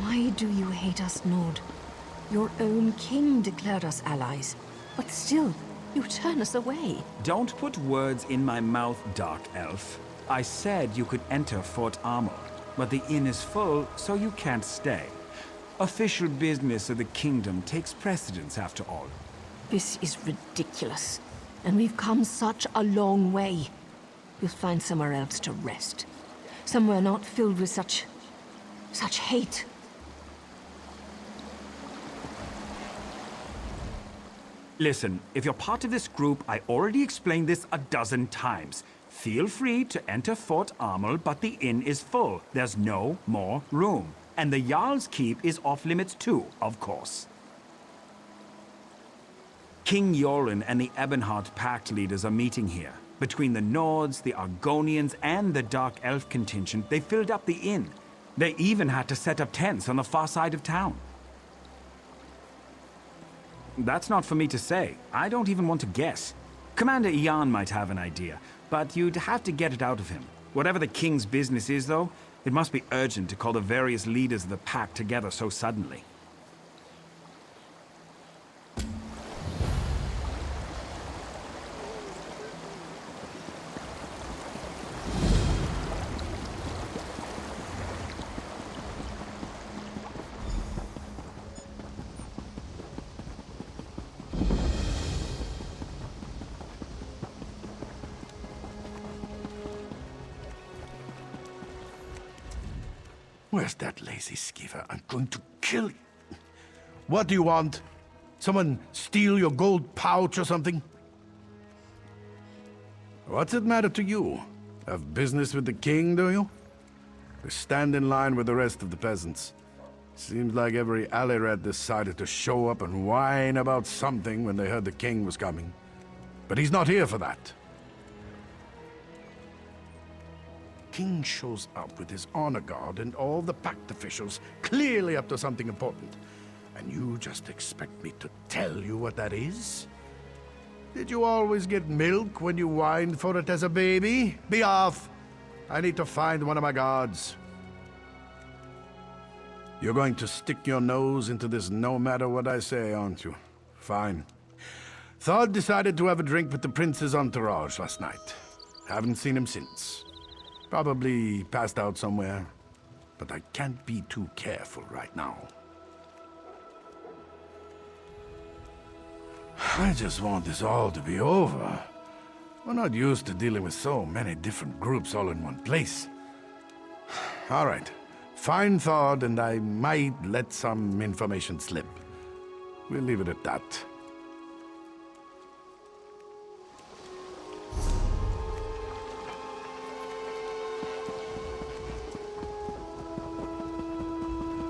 Why do you hate us, Nord? Your own king declared us allies, but still, you turn us away. Don't put words in my mouth, Dark Elf. I said you could enter Fort Armor, but the inn is full, so you can't stay. Official business of the kingdom takes precedence after all. This is ridiculous, and we've come such a long way. We'll find somewhere else to rest. Somewhere not filled with such hate. Listen, if you're part of this group, I already explained this a dozen times. Feel free to enter Fort Armel, but the inn is full. There's no more room. And the Jarl's Keep is off limits too, of course. King Yoren and the Ebonhart Pact leaders are meeting here. Between the Nords, the Argonians, and the Dark Elf contingent, they filled up the inn. They even had to set up tents on the far side of town. That's not for me to say. I don't even want to guess. Commander Ian might have an idea, but you'd have to get it out of him. Whatever the king's business is, though, it must be urgent to call the various leaders of the pack together so suddenly. Where's that lazy skiver? I'm going to kill you. What do you want? Someone steal your gold pouch or something? What's it matter to you? Have business with the king, do you? Or stand in line with the rest of the peasants? Seems like every alley rat decided to show up and whine about something when they heard the king was coming. But he's not here for that. King shows up with his honor guard and all the pact officials, clearly up to something important. And you just expect me to tell you what that is? Did you always get milk when you whined for it as a baby? Be off! I need to find one of my guards. You're going to stick your nose into this no matter what I say, aren't you? Fine. Thod decided to have a drink with the prince's entourage last night. Haven't seen him since. Probably passed out somewhere, but I can't be too careful right now. I just want this all to be over. We're not used to dealing with so many different groups all in one place. All right, find Thod and I might let some information slip. We'll leave it at that.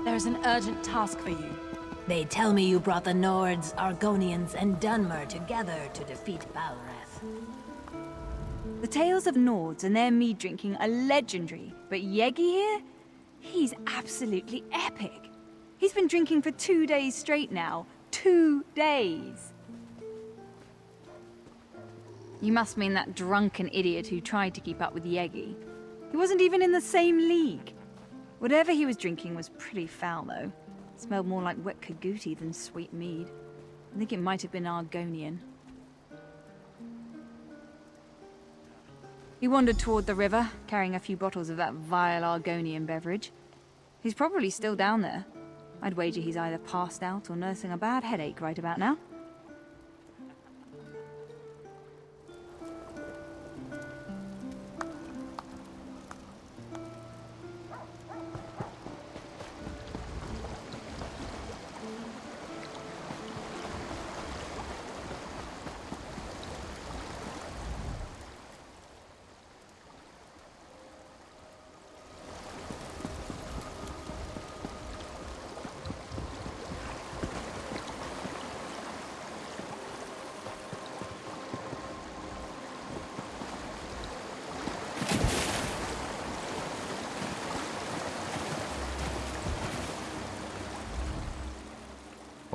There's an urgent task for you. They tell me you brought the Nords, Argonians, and Dunmer together to defeat Balrath. The tales of Nords and their mead drinking are legendary, but Yegi here? He's absolutely epic. He's been drinking for 2 days straight now. 2 days! You must mean that drunken idiot who tried to keep up with Yegi. He wasn't even in the same league. Whatever he was drinking was pretty foul, though. It smelled more like wet caguti than sweet mead. I think it might have been Argonian. He wandered toward the river, carrying a few bottles of that vile Argonian beverage. He's probably still down there. I'd wager he's either passed out or nursing a bad headache right about now.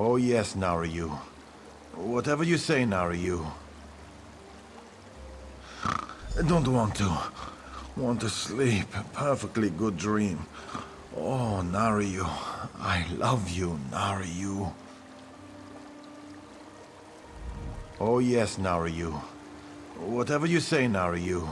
Oh yes, Narayu. Whatever you say, Narayu. I don't want to. Want to sleep. A perfectly good dream. Oh, Nariyu. I love you, Nariyu. Oh, yes, Nariyu. Whatever you say, Nariyu.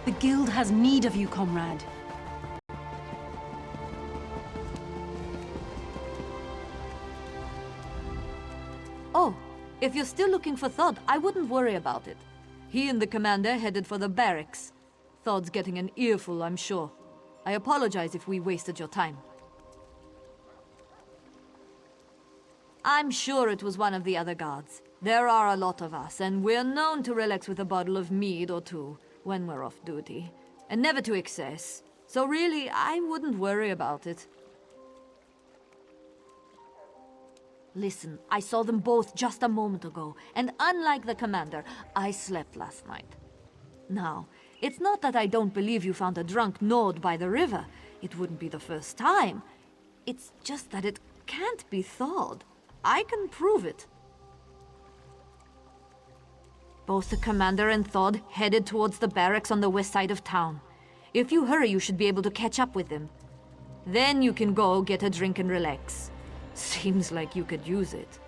The guild has need of you, comrade. Oh, if you're still looking for Thod, I wouldn't worry about it. He and the commander headed for the barracks. Thod's getting an earful, I'm sure. I apologize if we wasted your time. I'm sure it was one of the other guards. There are a lot of us, and we're known to relax with a bottle of mead or two when we're off duty. And never to excess. So really, I wouldn't worry about it. Listen, I saw them both just a moment ago, and unlike the commander, I slept last night. Now, it's not that I don't believe you found a drunk Nord by the river. It wouldn't be the first time. It's just that it can't be thawed. I can prove it. Both the commander and Thod headed towards the barracks on the west side of town. If you hurry, you should be able to catch up with them. Then you can go get a drink and relax. Seems like you could use it.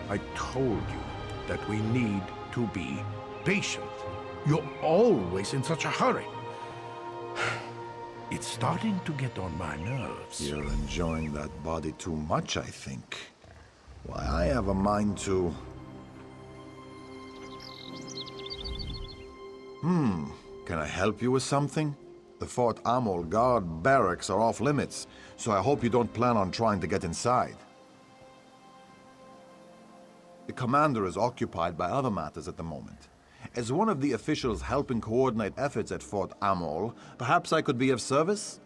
I told you that we need to be patient. You're always in such a hurry. It's starting to get on my nerves. You're enjoying that body too much, I think. Why, I have a mind to... Can I help you with something? The Fort Amol guard barracks are off limits, so I hope you don't plan on trying to get inside. The commander is occupied by other matters at the moment. As one of the officials helping coordinate efforts at Fort Amol, perhaps I could be of service?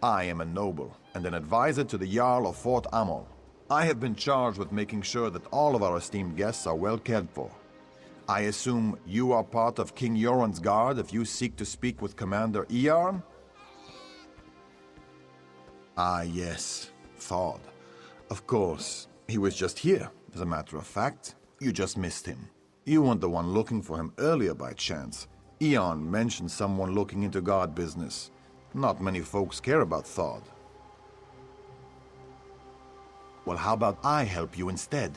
I am a noble and an advisor to the Jarl of Fort Amol. I have been charged with making sure that all of our esteemed guests are well cared for. I assume you are part of King Yoren's guard if you seek to speak with Commander Iarn? Ah, yes, Thod. Of course. He was just here, as a matter of fact. You just missed him. You weren't the one looking for him earlier by chance. Iarn mentioned someone looking into guard business. Not many folks care about Thod. Well, how about I help you instead?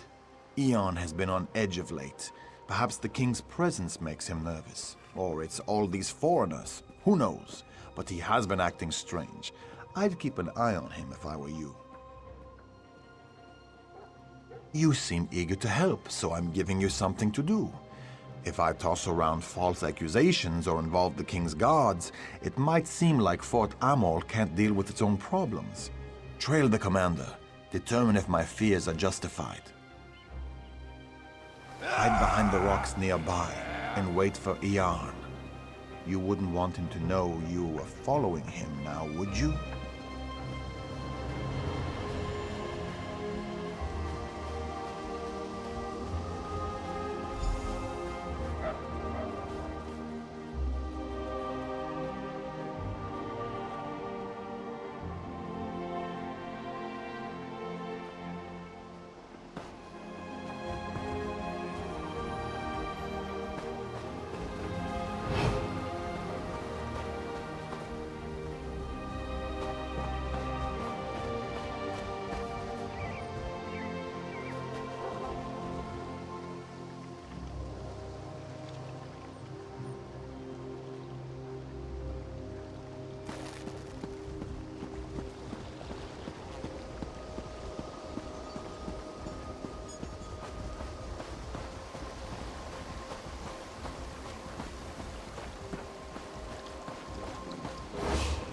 Iarn has been on edge of late. Perhaps the king's presence makes him nervous. Or it's all these foreigners. Who knows? But he has been acting strange. I'd keep an eye on him if I were you. You seem eager to help, so I'm giving you something to do. If I toss around false accusations or involve the king's guards, it might seem like Fort Amol can't deal with its own problems. Trail the commander. Determine if my fears are justified. Hide behind the rocks nearby and wait for Iarn. You wouldn't want him to know you were following him now, would you?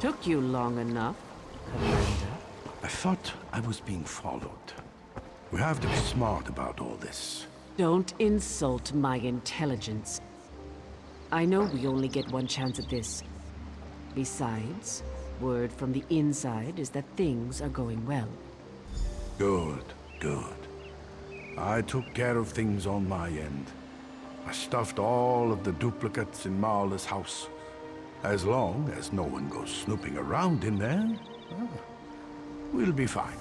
Took you long enough, Commander. I thought I was being followed. We have to be smart about all this. Don't insult my intelligence. I know we only get one chance at this. Besides, word from the inside is that things are going well. Good, good. I took care of things on my end. I stuffed all of the duplicates in Marla's house. As long as no one goes snooping around in there, we'll be fine.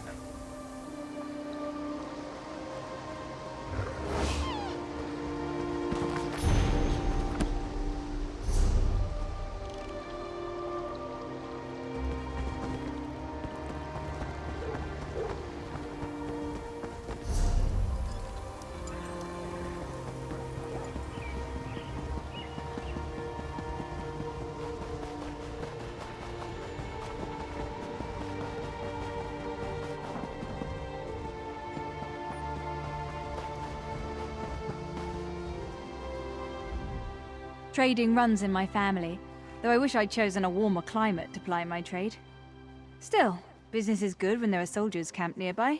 Trading runs in my family, though I wish I'd chosen a warmer climate to ply my trade. Still, business is good when there are soldiers camped nearby.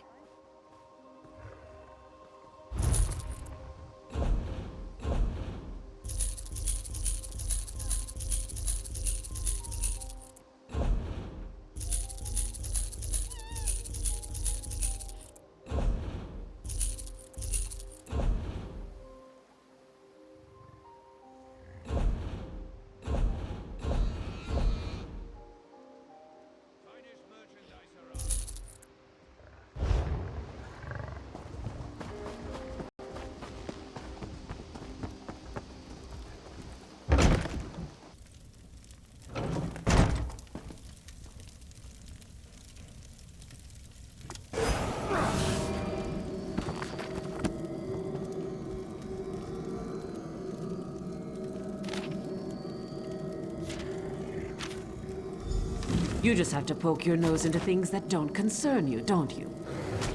You just have to poke your nose into things that don't concern you, don't you?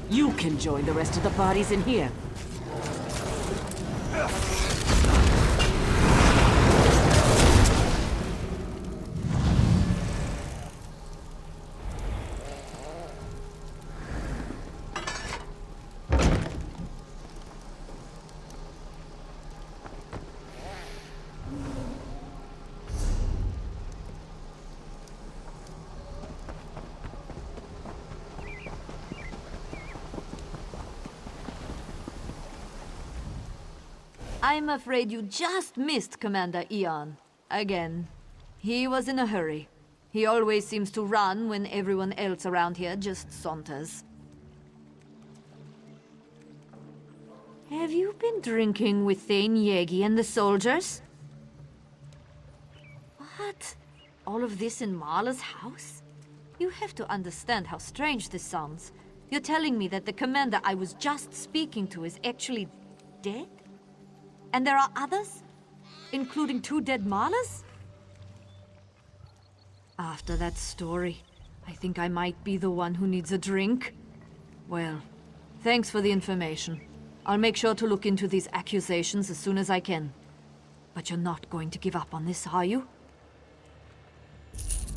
You can join the rest of the bodies in here. I'm afraid you just missed Commander Eon. Again. He was in a hurry. He always seems to run when everyone else around here just saunters. Have you been drinking with Thane Yegi and the soldiers? What? All of this in Marla's house? You have to understand how strange this sounds. You're telling me that the commander I was just speaking to is actually dead? And there are others? Including 2 dead Marlas? After that story, I think I might be the one who needs a drink. Well, thanks for the information. I'll make sure to look into these accusations as soon as I can. But you're not going to give up on this, are you?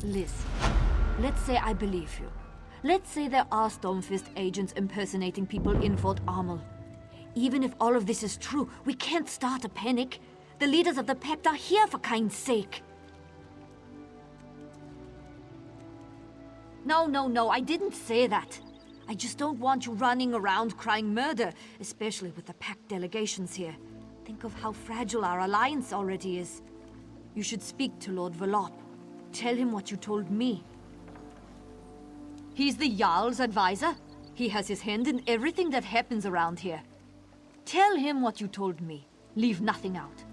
Listen, let's say I believe you. Let's say there are Stormfist agents impersonating people in Fort Armel. Even if all of this is true, we can't start a panic. The leaders of the Pact are here, for kind's sake. No, I didn't say that. I just don't want you running around crying murder, especially with the Pact delegations here. Think of how fragile our alliance already is. You should speak to Lord Velop. Tell him what you told me. He's the Jarl's advisor. He has his hand in everything that happens around here. Tell him what you told me. Leave nothing out.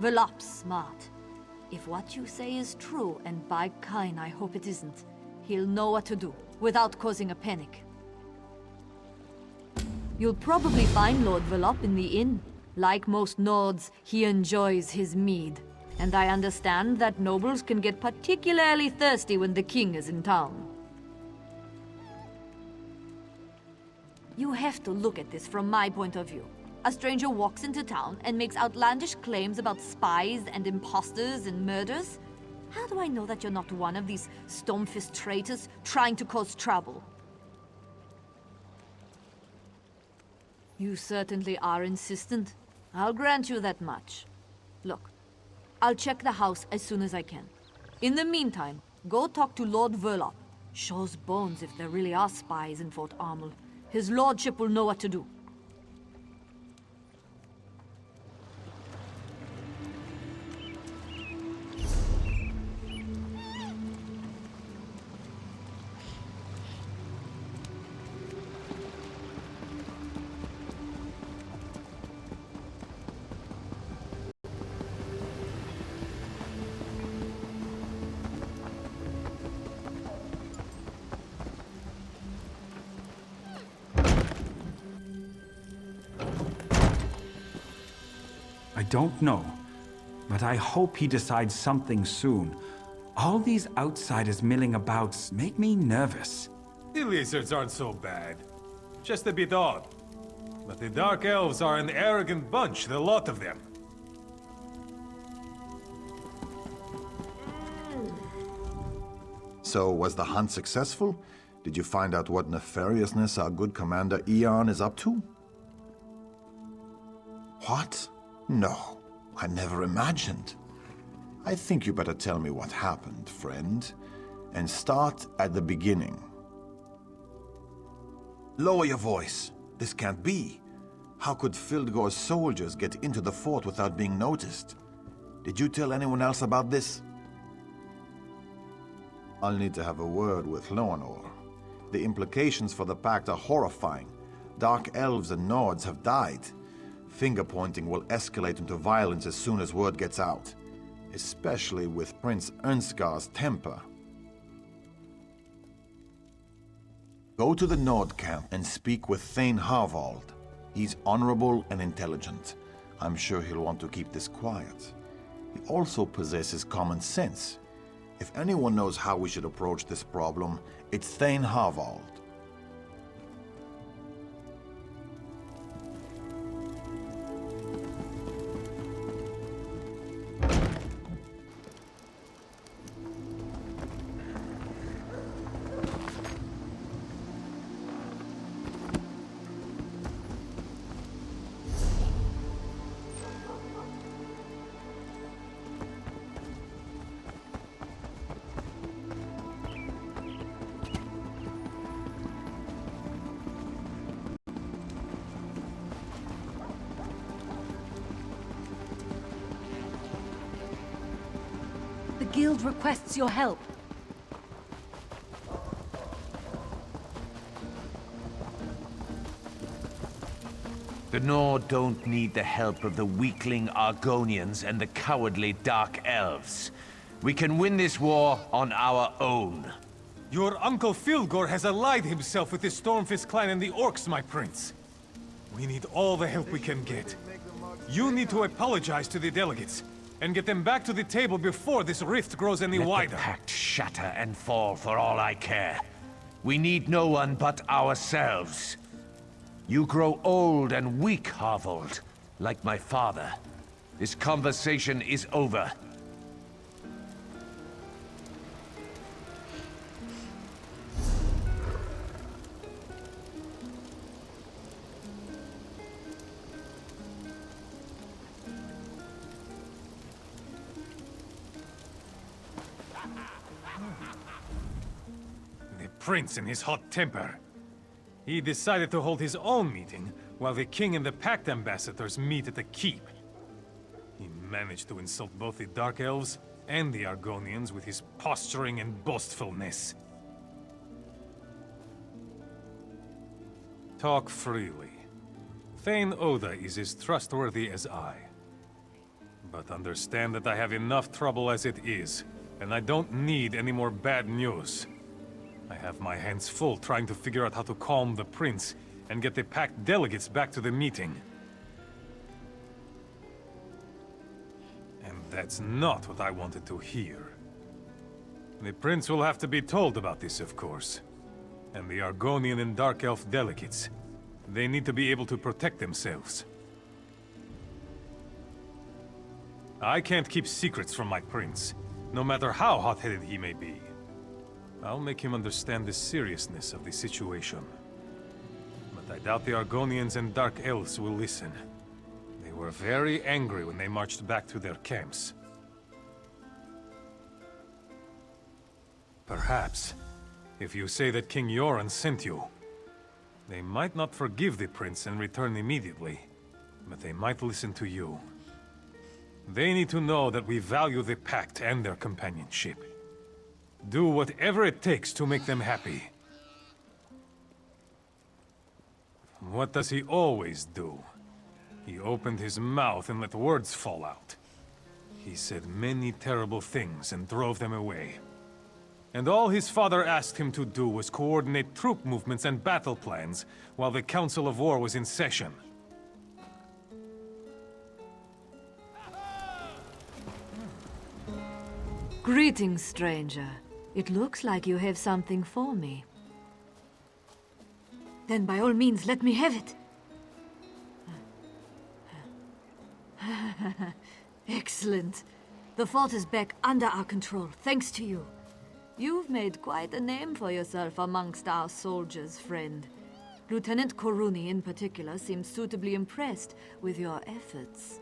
Velop's smart. If what you say is true, and by Kain I hope it isn't, he'll know what to do, without causing a panic. You'll probably find Lord Velop in the inn. Like most Nords, he enjoys his mead. And I understand that nobles can get particularly thirsty when the king is in town. You have to look at this from my point of view. A stranger walks into town and makes outlandish claims about spies and imposters and murders. How do I know that you're not one of these Stormfist traitors trying to cause trouble? You certainly are insistent. I'll grant you that much. Look, I'll check the house as soon as I can. In the meantime, go talk to Lord Verloc. Shows bones if there really are spies in Fort Armel. His lordship will know what to do. I don't know, but I hope he decides something soon. All these outsiders milling about make me nervous. The lizards aren't so bad. Just a bit odd. But the Dark Elves are an arrogant bunch, the lot of them. So, was the hunt successful? Did you find out what nefariousness our good commander Eon is up to? What? No, I never imagined. I think you better tell me what happened, friend. And start at the beginning. Lower your voice. This can't be. How could Fildgor's soldiers get into the fort without being noticed? Did you tell anyone else about this? I'll need to have a word with Loanor. The implications for the Pact are horrifying. Dark Elves and Nords have died. Finger-pointing will escalate into violence as soon as word gets out. Especially with Prince Ernstgar's temper. Go to the Nord camp and speak with Thane Harvald. He's honorable and intelligent. I'm sure he'll want to keep this quiet. He also possesses common sense. If anyone knows how we should approach this problem, it's Thane Harvald. The guild requests your help. The Nord don't need the help of the weakling Argonians and the cowardly Dark Elves. We can win this war on our own. Your Uncle Fildgor has allied himself with the Stormfist clan and the Orcs, my prince. We need all the help we can get. You need to apologize to the delegates and get them back to the table before this rift grows any wider. Let the pact shatter and fall for all I care. We need no one but ourselves. You grow old and weak, Harvold, like my father. This conversation is over. The prince in his hot temper. He decided to hold his own meeting, while the king and the Pact ambassadors meet at the keep. He managed to insult both the Dark Elves and the Argonians with his posturing and boastfulness. Talk freely. Thane Oda is as trustworthy as I. But understand that I have enough trouble as it is, and I don't need any more bad news. I have my hands full trying to figure out how to calm the prince and get the Pact delegates back to the meeting. And that's not what I wanted to hear. The prince will have to be told about this, of course. And the Argonian and Dark Elf delegates. They need to be able to protect themselves. I can't keep secrets from my prince, no matter how hot-headed he may be. I'll make him understand the seriousness of the situation. But I doubt the Argonians and Dark Elves will listen. They were very angry when they marched back to their camps. Perhaps, if you say that King Yoren sent you, they might not forgive the prince and return immediately, but they might listen to you. They need to know that we value the Pact and their companionship. Do whatever it takes to make them happy. What does he always do? He opened his mouth and let words fall out. He said many terrible things and drove them away. And all his father asked him to do was coordinate troop movements and battle plans while the Council of War was in session. Greetings, stranger. It looks like you have something for me. Then by all means, let me have it. Excellent. The fort is back under our control, thanks to you. You've made quite a name for yourself amongst our soldiers, friend. Lieutenant Koruni in particular seems suitably impressed with your efforts.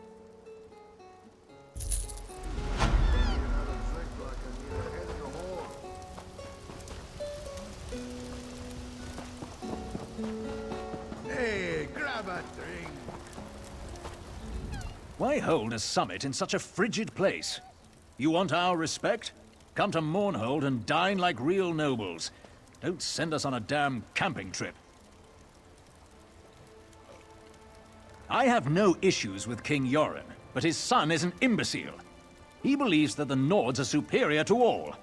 Hey, grab a drink. Why hold a summit in such a frigid place? You want our respect? Come to Mournhold and dine like real nobles. Don't send us on a damn camping trip. I have no issues with King Yoren, but his son is an imbecile. He believes that the Nords are superior to all.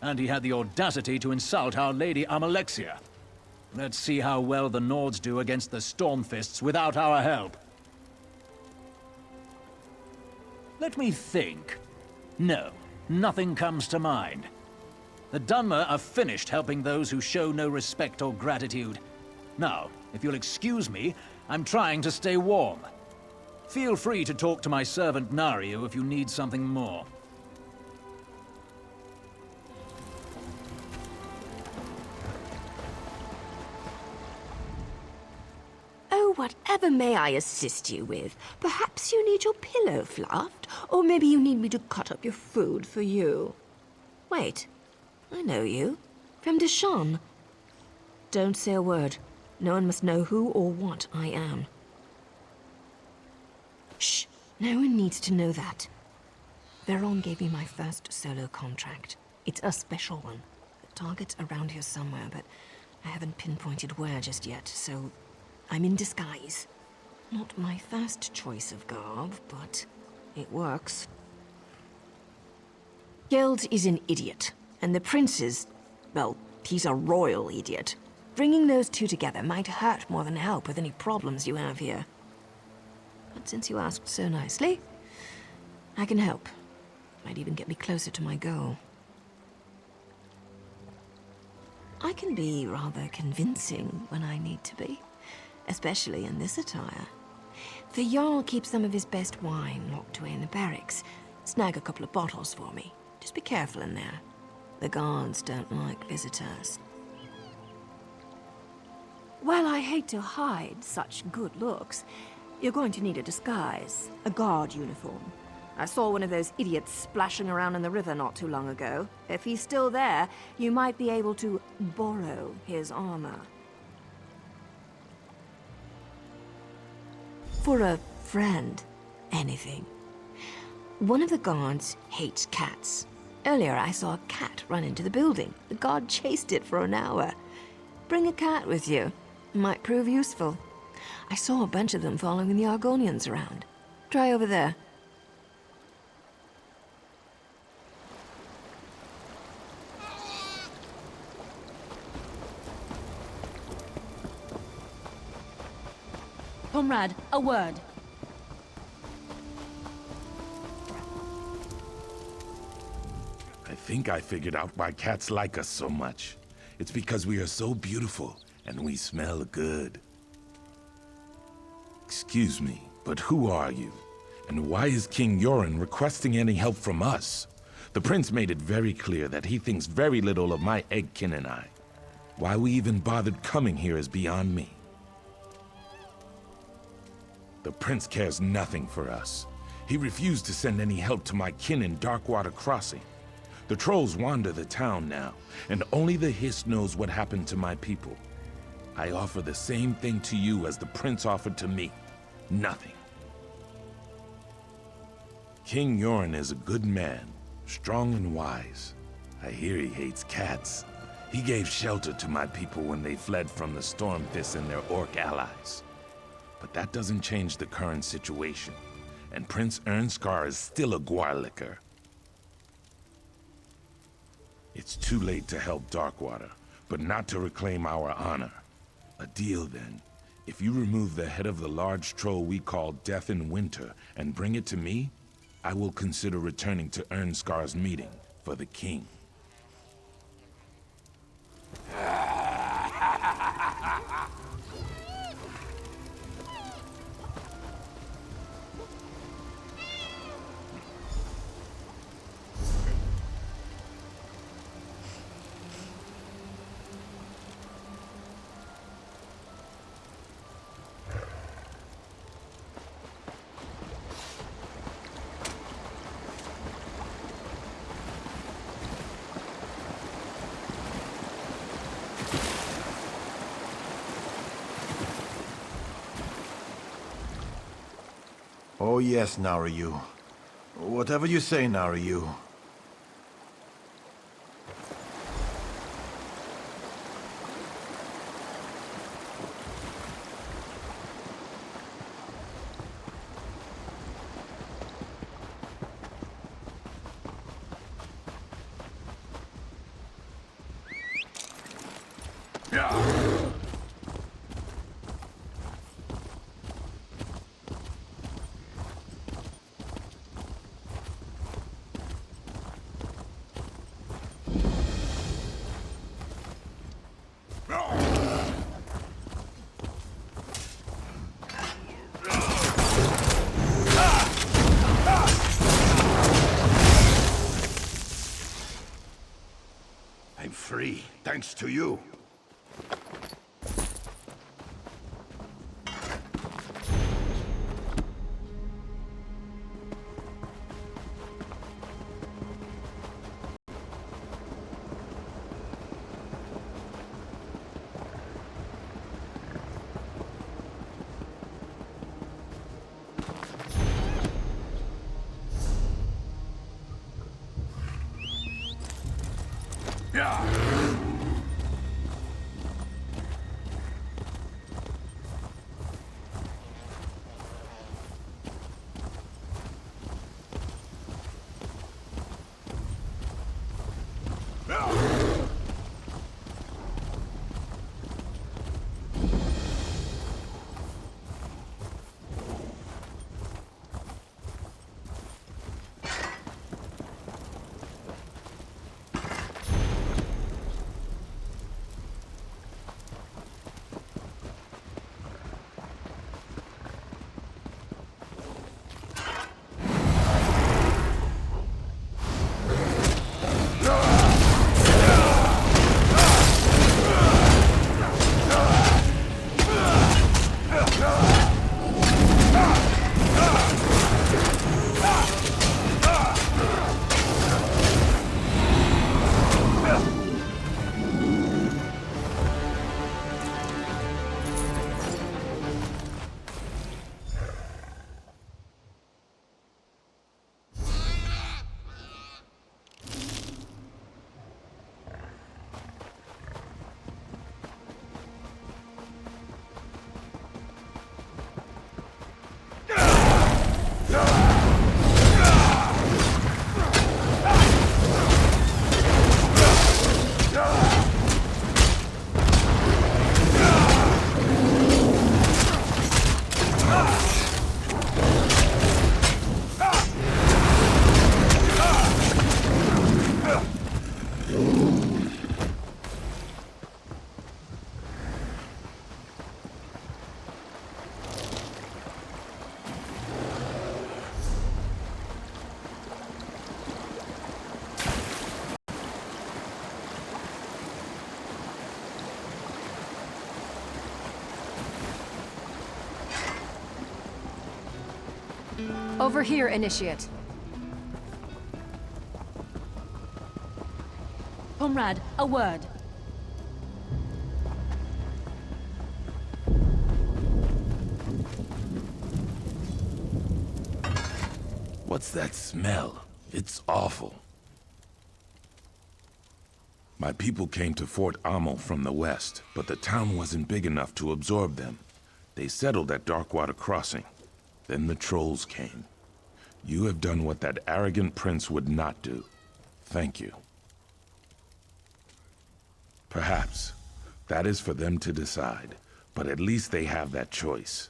And he had the audacity to insult Our Lady Amalexia. Let's see how well the Nords do against the Stormfists without our help. Let me think. No, nothing comes to mind. The Dunmer are finished helping those who show no respect or gratitude. Now, if you'll excuse me, I'm trying to stay warm. Feel free to talk to my servant Nario if you need something more. Oh, whatever may I assist you with? Perhaps you need your pillow fluffed, or maybe you need me to cut up your food for you. Wait, I know you. From Deshawn. Don't say a word. No one must know who or what I am. Shh, no one needs to know that. Veron gave me my first solo contract. It's a special one. The target's around here somewhere, but I haven't pinpointed where just yet, so I'm in disguise. Not my first choice of garb, but it works. Geld is an idiot, and the prince is, well, he's a royal idiot. Bringing those two together might hurt more than help with any problems you have here. But since you asked so nicely, I can help. Might even get me closer to my goal. I can be rather convincing when I need to be, especially in this attire. The Jarl keeps some of his best wine locked away in the barracks. Snag a couple of bottles for me. Just be careful in there. The guards don't like visitors. While I hate to hide such good looks, you're going to need a disguise, a guard uniform. I saw one of those idiots splashing around in the river not too long ago. If he's still there, you might be able to borrow his armor. For a friend, anything. One of the guards hates cats. Earlier I saw a cat run into the building. The guard chased it for an hour. Bring a cat with you. Might prove useful. I saw a bunch of them following the Argonians around. Try over there. Comrade, a word. I think I figured out why cats like us so much. It's because we are so beautiful and we smell good. Excuse me, but who are you? And why is King Yoren requesting any help from us? The prince made it very clear that he thinks very little of my eggkin and I. Why we even bothered coming here is beyond me. The prince cares nothing for us. He refused to send any help to my kin in Darkwater Crossing. The trolls wander the town now, and only the Hiss knows what happened to my people. I offer the same thing to you as the prince offered to me. Nothing. King Yorn is a good man, strong and wise. I hear he hates cats. He gave shelter to my people when they fled from the Stormfists and their orc allies. But that doesn't change the current situation, and Prince Ernskar is still a Gwarlicker. It's too late to help Darkwater, but not to reclaim our honor. A deal, then. If you remove the head of the large troll we call Death in Winter and bring it to me, I will consider returning to Ernskar's meeting for the king. Oh yes, Narayu. Whatever you say, Narayu. I'm free, thanks to you. Over here, Initiate. Comrade, a word. What's that smell? It's awful. My people came to Fort Ammel from the west, but the town wasn't big enough to absorb them. They settled at Darkwater Crossing. Then the trolls came. You have done what that arrogant prince would not do. Thank you. Perhaps. That is for them to decide, but at least they have that choice.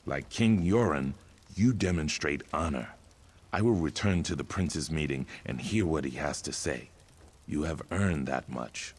Like King Yoren, you demonstrate honor. I will return to the prince's meeting and hear what he has to say. You have earned that much.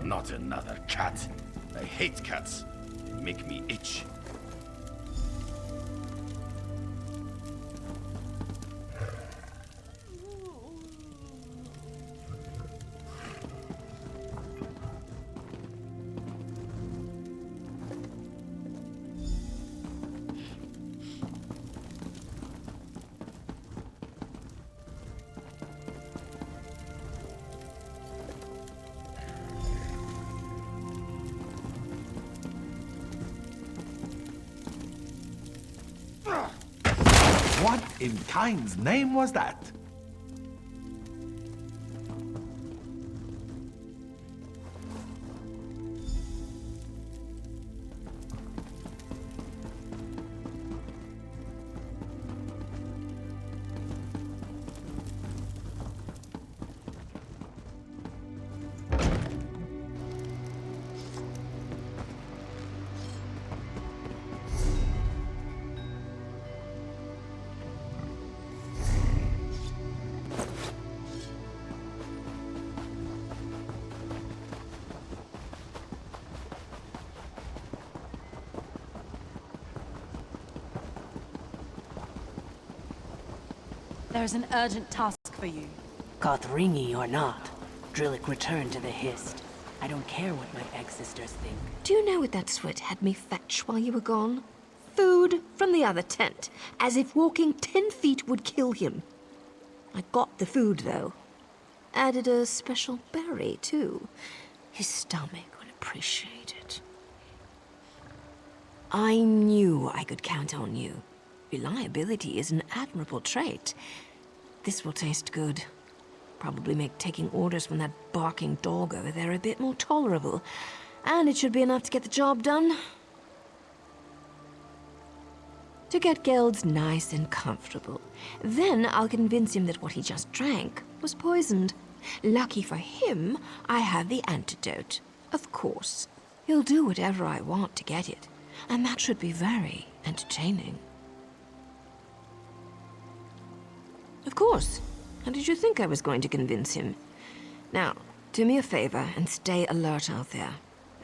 Not another cat. I hate cats. They make me itch. What in Kain's name was that? There's an urgent task for you. Kothringi or not, Drillick returned to the Hist. I don't care what my egg-sisters think. Do you know what that sweat had me fetch while you were gone? Food from the other tent, as if walking 10 feet would kill him. I got the food, though. Added a special berry, too. His stomach would appreciate it. I knew I could count on you. Reliability is an admirable trait. This will taste good. Probably make taking orders from that barking dog over there a bit more tolerable. And it should be enough to get the job done. To get Gelds nice and comfortable. Then I'll convince him that what he just drank was poisoned. Lucky for him, I have the antidote. Of course. He'll do whatever I want to get it. And that should be very entertaining. Of course. How did you think I was going to convince him? Now, do me a favor and stay alert out there.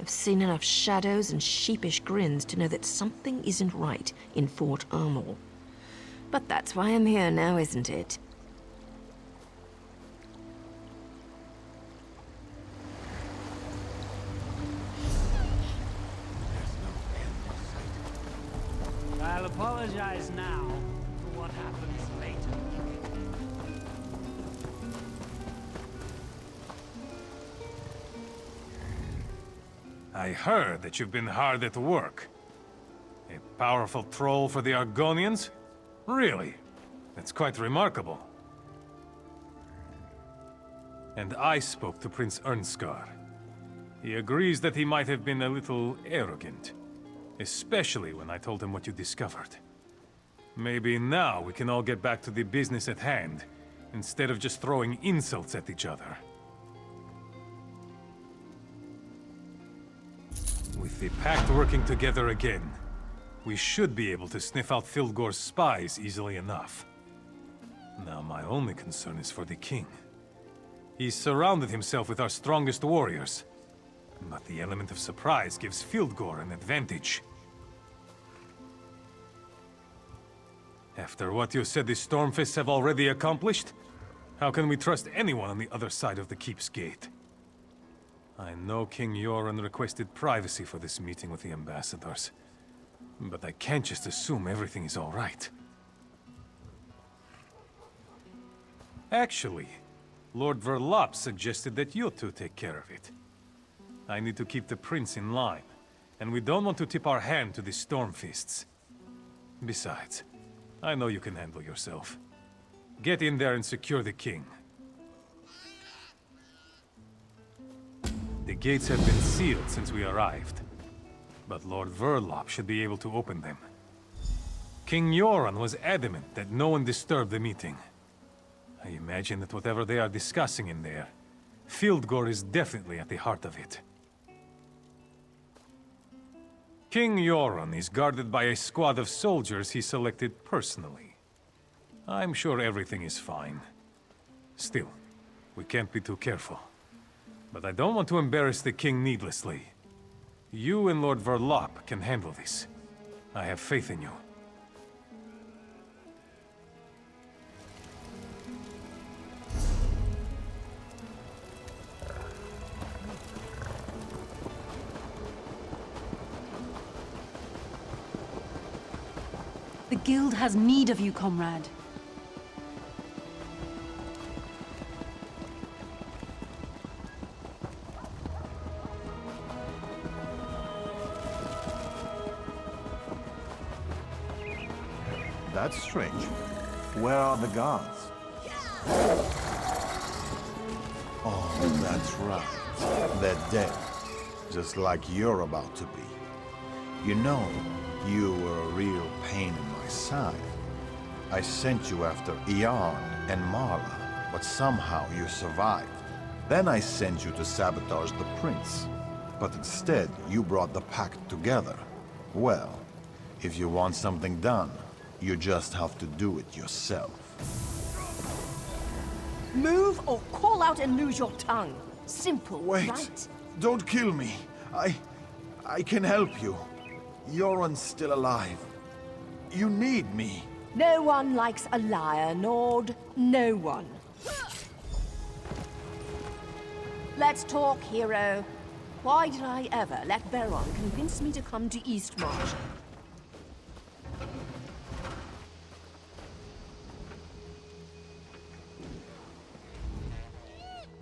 I've seen enough shadows and sheepish grins to know that something isn't right in Fort Ammel. But that's why I'm here now, isn't it? I'll apologize now for what happens later. I heard that you've been hard at work. A powerful troll for the Argonians? Really? That's quite remarkable. And I spoke to Prince Ernskar. He agrees that he might have been a little arrogant. Especially when I told him what you discovered. Maybe now we can all get back to the business at hand, instead of just throwing insults at each other. With the Pact working together again, we should be able to sniff out Fildgor's spies easily enough. Now my only concern is for the king. He's surrounded himself with our strongest warriors, but the element of surprise gives Fildgor an advantage. After what you said the Stormfists have already accomplished, how can we trust anyone on the other side of the keep's gate? I know King Yoren requested privacy for this meeting with the ambassadors, but I can't just assume everything is all right. Actually, Lord Verlop suggested that you two take care of it. I need to keep the prince in line, and we don't want to tip our hand to the Stormfists. Besides, I know you can handle yourself. Get in there and secure the king. The gates have been sealed since we arrived, but Lord Verlop should be able to open them. King Yoren was adamant that no one disturb the meeting. I imagine that whatever they are discussing in there, Fildgor is definitely at the heart of it. King Yoren is guarded by a squad of soldiers he selected personally. I'm sure everything is fine. Still, we can't be too careful. But I don't want to embarrass the king needlessly. You and Lord Verlop can handle this. I have faith in you. The guild has need of you, comrade. That's strange. Where are the guards? Oh, that's right. They're dead. Just like you're about to be. You know, you were a real pain in my side. I sent you after Iarn and Mara, but somehow you survived. Then I sent you to sabotage the prince. But instead, you brought the pact together. Well, if you want something done, you just have to do it yourself. Move or call out and lose your tongue. Simple, Wait. right? Don't kill me. I can help you. Yoren's still alive. You need me. No one likes a liar, Nord. No one. Let's talk, hero. Why did I ever let Beron convince me to come to Eastmarch?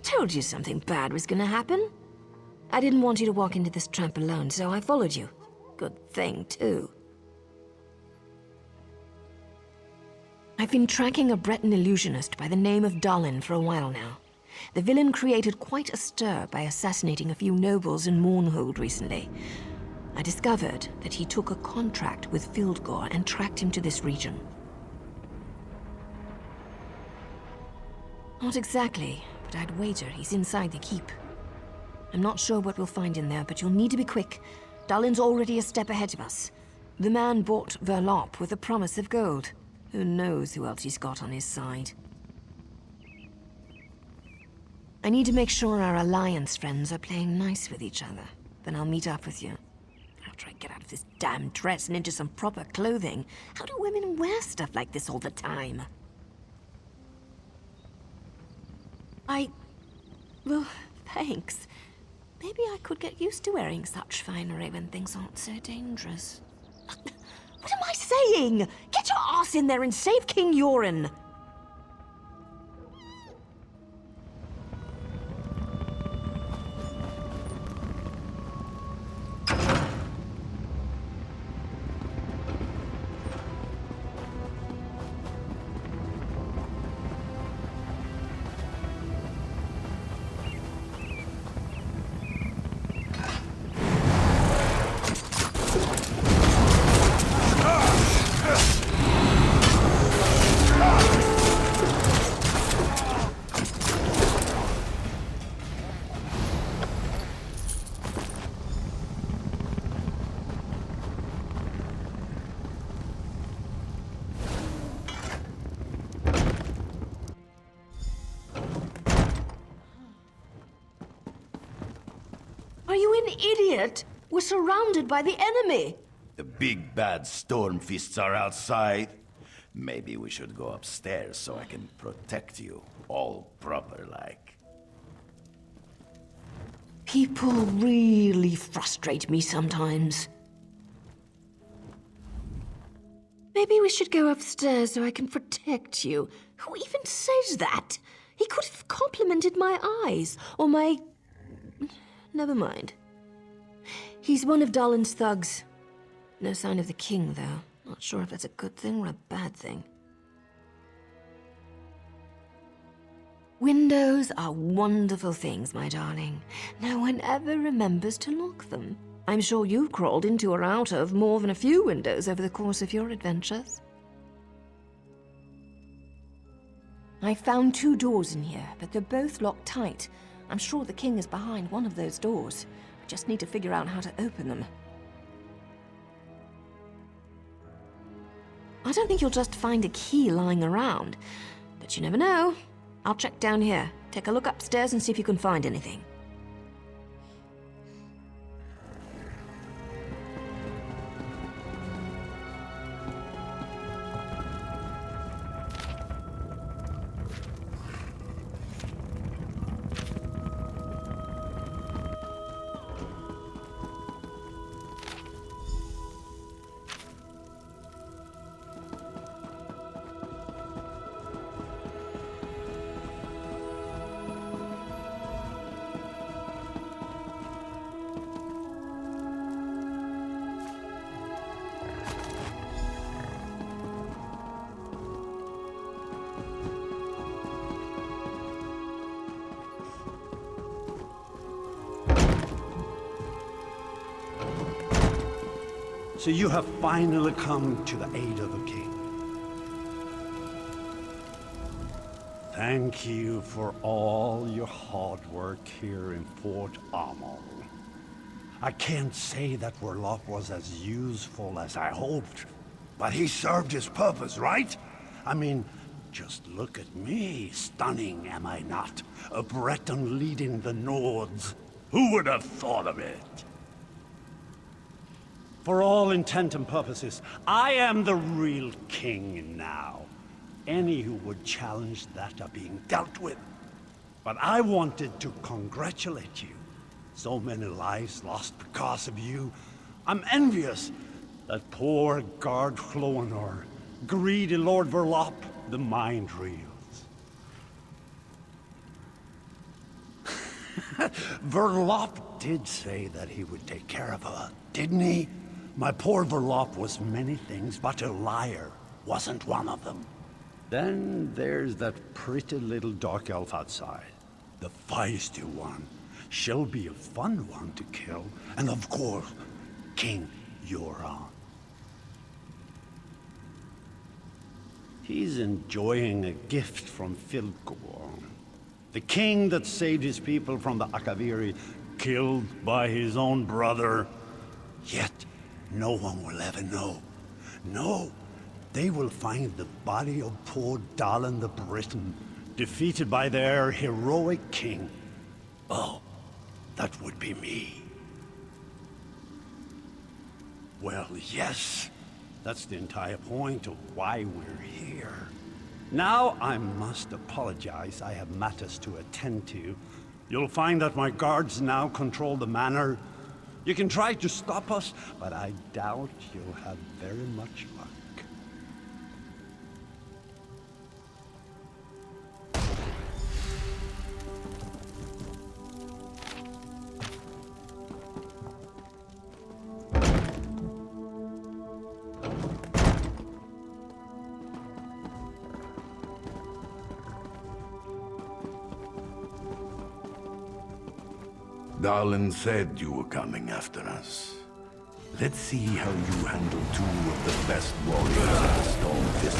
Told you something bad was gonna happen. I didn't want you to walk into this trap alone, so I followed you. Good thing, too. I've been tracking a Breton illusionist by the name of Dalin for a while now. The villain created quite a stir by assassinating a few nobles in Mournhold recently. I discovered that he took a contract with Fildgor and tracked him to this region. Not exactly, but I'd wager he's inside the keep. I'm not sure what we'll find in there, but you'll need to be quick. Dalin's already a step ahead of us. The man bought Verlop with a promise of gold. Who knows who else he's got on his side. I need to make sure our Alliance friends are playing nice with each other. Then I'll meet up with you. After I get out of this damn dress and into some proper clothing. How do women wear stuff like this all the time? Well, thanks. Maybe I could get used to wearing such finery when things aren't so dangerous. What am I saying? Get your ass in there and save King Yoren! idiot! We're surrounded by the enemy! The big bad storm fists are outside. Maybe we should go upstairs so I can protect you, all proper-like. People really frustrate me sometimes. Maybe we should go upstairs so I can protect you. Who even says that? He could have complimented my eyes, or my... Never mind. He's one of Dalin's thugs. No sign of the king, though. Not sure if that's a good thing or a bad thing. Windows are wonderful things, my darling. No one ever remembers to lock them. I'm sure you've crawled into or out of more than a few windows over the course of your adventures. I found 2 doors in here, but they're both locked tight. I'm sure the king is behind one of those doors. I just need to figure out how to open them. I don't think you'll just find a key lying around, but you never know. I'll check down here. Take a look upstairs and see if you can find anything. So you have finally come to the aid of the king. Thank you for all your hard work here in Fort Amal. I can't say that Warlock was as useful as I hoped, but he served his purpose, right? I mean, just look at me. Stunning, am I not? A Breton leading the Nords. Who would have thought of it? For all intent and purposes, I am the real king now. Any who would challenge that are being dealt with. But I wanted to congratulate you. So many lives lost because of you. I'm envious that poor Guard Cloanor, greedy Lord Verlop, the mind reels. Verlop did say that he would take care of her, didn't he? My poor Verlop was many things, but a liar wasn't one of them. Then there's that pretty little dark elf outside. The feisty one. She'll be a fun one to kill. And of course, King Euron. He's enjoying a gift from Filkor. The king that saved his people from the Akaviri, killed by his own brother. Yet, no one will ever know. No, they will find the body of poor Dalin the Briton, defeated by their heroic king. Oh, that would be me. Well, yes, that's the entire point of why we're here. Now I must apologize. I have matters to attend to. You'll find that my guards now control the manor. You can try to stop us, but I doubt you'll have very much luck. Dalin said you were coming after us. Let's see how you handle 2 of the best warriors of the Storm Fist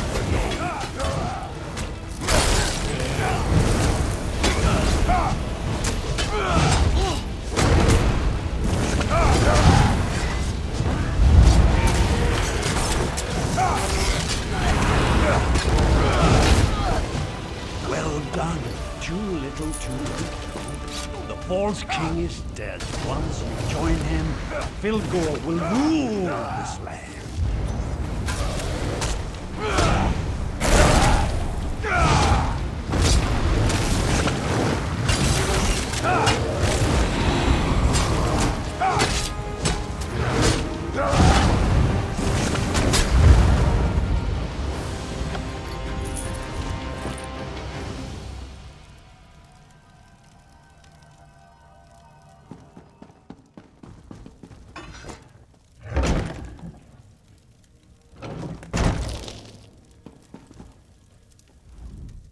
Well done, too little too late. The false king is dead. Once you join him, Filgor will rule this land.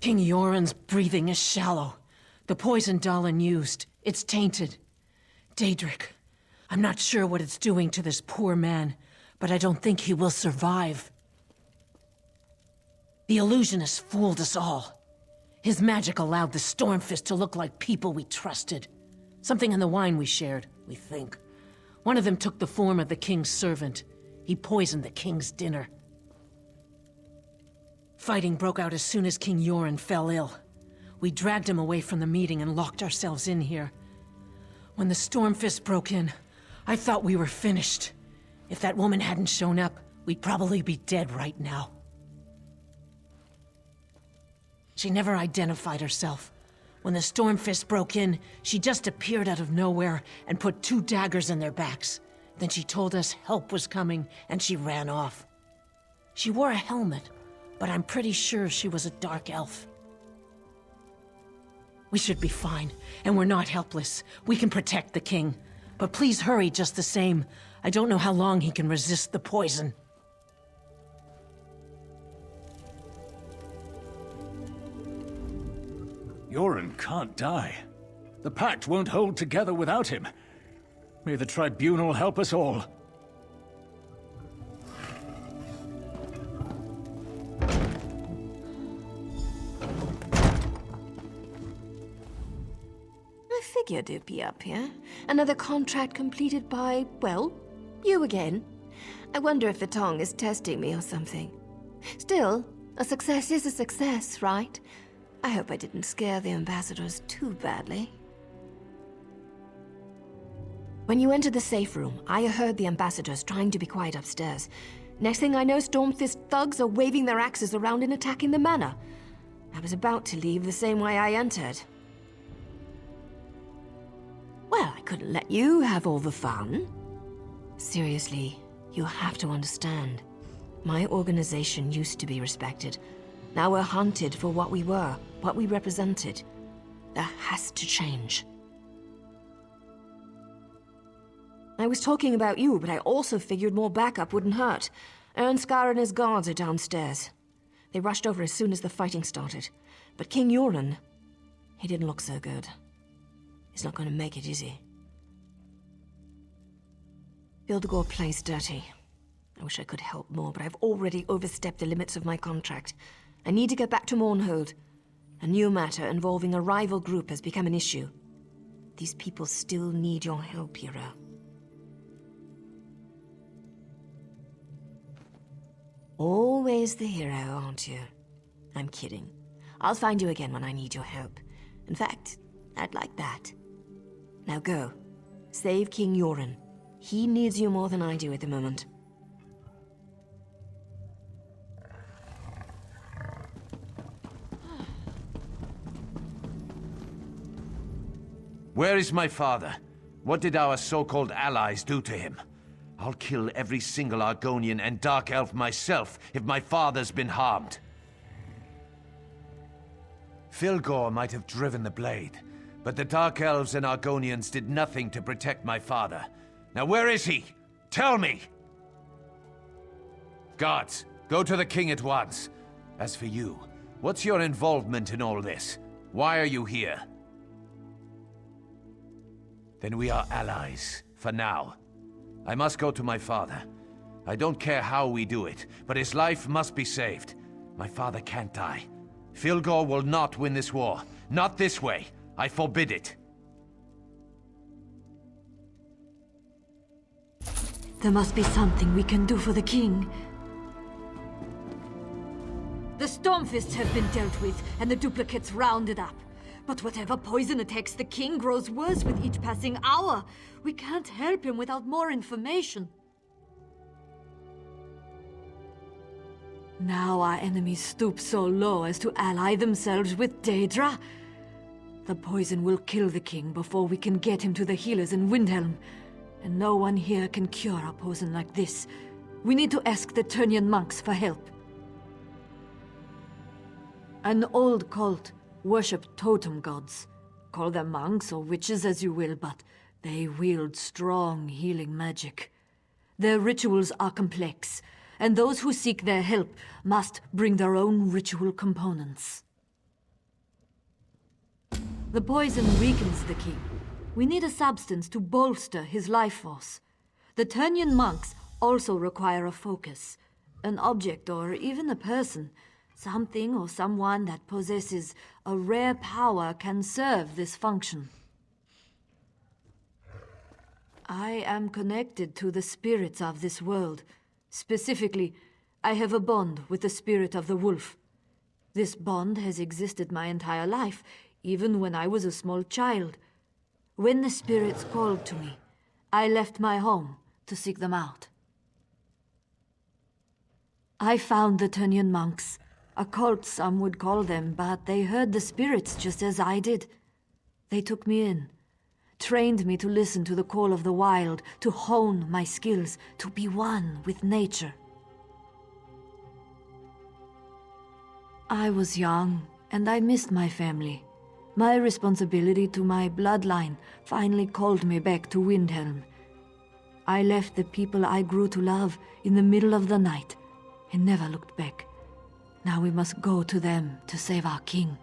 King Yoren's breathing is shallow. The poison Dahlan used, it's tainted. Daedric, I'm not sure what it's doing to this poor man, but I don't think he will survive. The illusionist fooled us all. His magic allowed the Stormfist to look like people we trusted. Something in the wine we shared, we think. One of them took the form of the king's servant. He poisoned the king's dinner. Fighting broke out as soon as King Yoren fell ill. We dragged him away from the meeting and locked ourselves in here. When the Stormfist broke in, I thought we were finished. If that woman hadn't shown up, we'd probably be dead right now. She never identified herself. When the Stormfist broke in, she just appeared out of nowhere and put 2 daggers in their backs. Then she told us help was coming, and she ran off. She wore a helmet, but I'm pretty sure she was a dark elf. We should be fine, and we're not helpless. We can protect the king. But please hurry just the same. I don't know how long he can resist the poison. Yoren can't die. The Pact won't hold together without him. May the Tribunal help us all. I figured you'd be up here. Another contract completed by, well, you again. I wonder if the tongue is testing me or something. Still, a success is a success, right? I hope I didn't scare the ambassadors too badly. When you entered the safe room, I heard the ambassadors trying to be quiet upstairs. Next thing I know, Stormfist thugs are waving their axes around and attacking the manor. I was about to leave the same way I entered. Well, I couldn't let you have all the fun. Seriously, you have to understand. My organization used to be respected. Now we're hunted for what we were, what we represented. That has to change. I was talking about you, but I also figured more backup wouldn't hurt. Ernskar and his guards are downstairs. They rushed over as soon as the fighting started. But King Yoren, he didn't look so good. He's not going to make it, is he? Hildegor plays dirty. I wish I could help more, but I've already overstepped the limits of my contract. I need to get back to Mournhold. A new matter involving a rival group has become an issue. These people still need your help, hero. Always the hero, aren't you? I'm kidding. I'll find you again when I need your help. In fact, I'd like that. Now go. Save King Yoren. He needs you more than I do at the moment. Where is my father? What did our so-called allies do to him? I'll kill every single Argonian and Dark Elf myself if my father's been harmed. Filgor might have driven the blade, but the Dark Elves and Argonians did nothing to protect my father. Now where is he? Tell me! Guards, go to the king at once. As for you, what's your involvement in all this? Why are you here? Then we are allies, for now. I must go to my father. I don't care how we do it, but his life must be saved. My father can't die. Filgor will not win this war. Not this way. I forbid it. There must be something we can do for the king. The Stormfists have been dealt with, and the duplicates rounded up. But whatever poison attacks the king grows worse with each passing hour. We can't help him without more information. Now our enemies stoop so low as to ally themselves with Daedra. The poison will kill the king before we can get him to the healers in Windhelm. And no one here can cure a poison like this. We need to ask the Turnian monks for help. An old cult worship totem gods. Call them monks or witches as you will, but they wield strong healing magic. Their rituals are complex, and those who seek their help must bring their own ritual components. The poison weakens the king. We need a substance to bolster his life force. The Turnian monks also require a focus, an object or even a person. Something or someone that possesses a rare power can serve this function. I am connected to the spirits of this world. Specifically, I have a bond with the spirit of the wolf. This bond has existed my entire life, even when I was a small child. When the spirits called to me, I left my home to seek them out. I found the Turnian monks. A cult, some would call them, but they heard the spirits just as I did. They took me in, trained me to listen to the call of the wild, to hone my skills, to be one with nature. I was young, and I missed my family. My responsibility to my bloodline finally called me back to Windhelm. I left the people I grew to love in the middle of the night, and never looked back. Now we must go to them to save our king.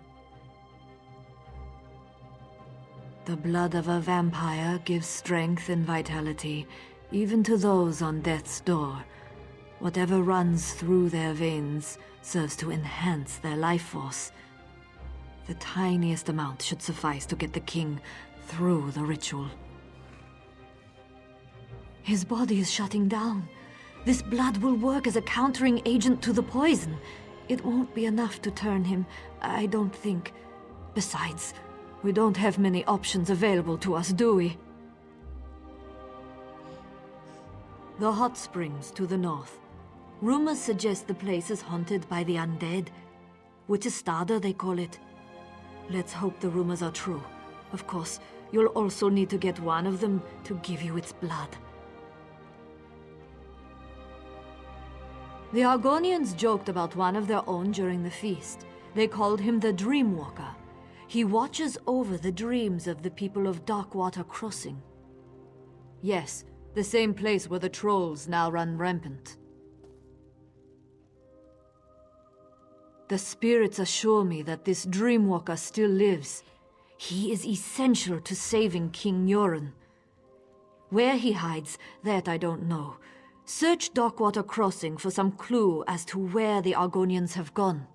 The blood of a vampire gives strength and vitality, even to those on death's door. Whatever runs through their veins serves to enhance their life force. The tiniest amount should suffice to get the king through the ritual. His body is shutting down. This blood will work as a countering agent to the poison. It won't be enough to turn him, I don't think. Besides, we don't have many options available to us, do we? The hot springs to the north. Rumors suggest the place is haunted by the undead. Witchestada, they call it. Let's hope the rumors are true. Of course, you'll also need to get one of them to give you its blood. The Argonians joked about one of their own during the feast. They called him the Dreamwalker. He watches over the dreams of the people of Darkwater Crossing. Yes, the same place where the trolls now run rampant. The spirits assure me that this Dreamwalker still lives. He is essential to saving King Njorin. Where he hides, that I don't know. Search Darkwater Crossing for some clue as to where the Argonians have gone.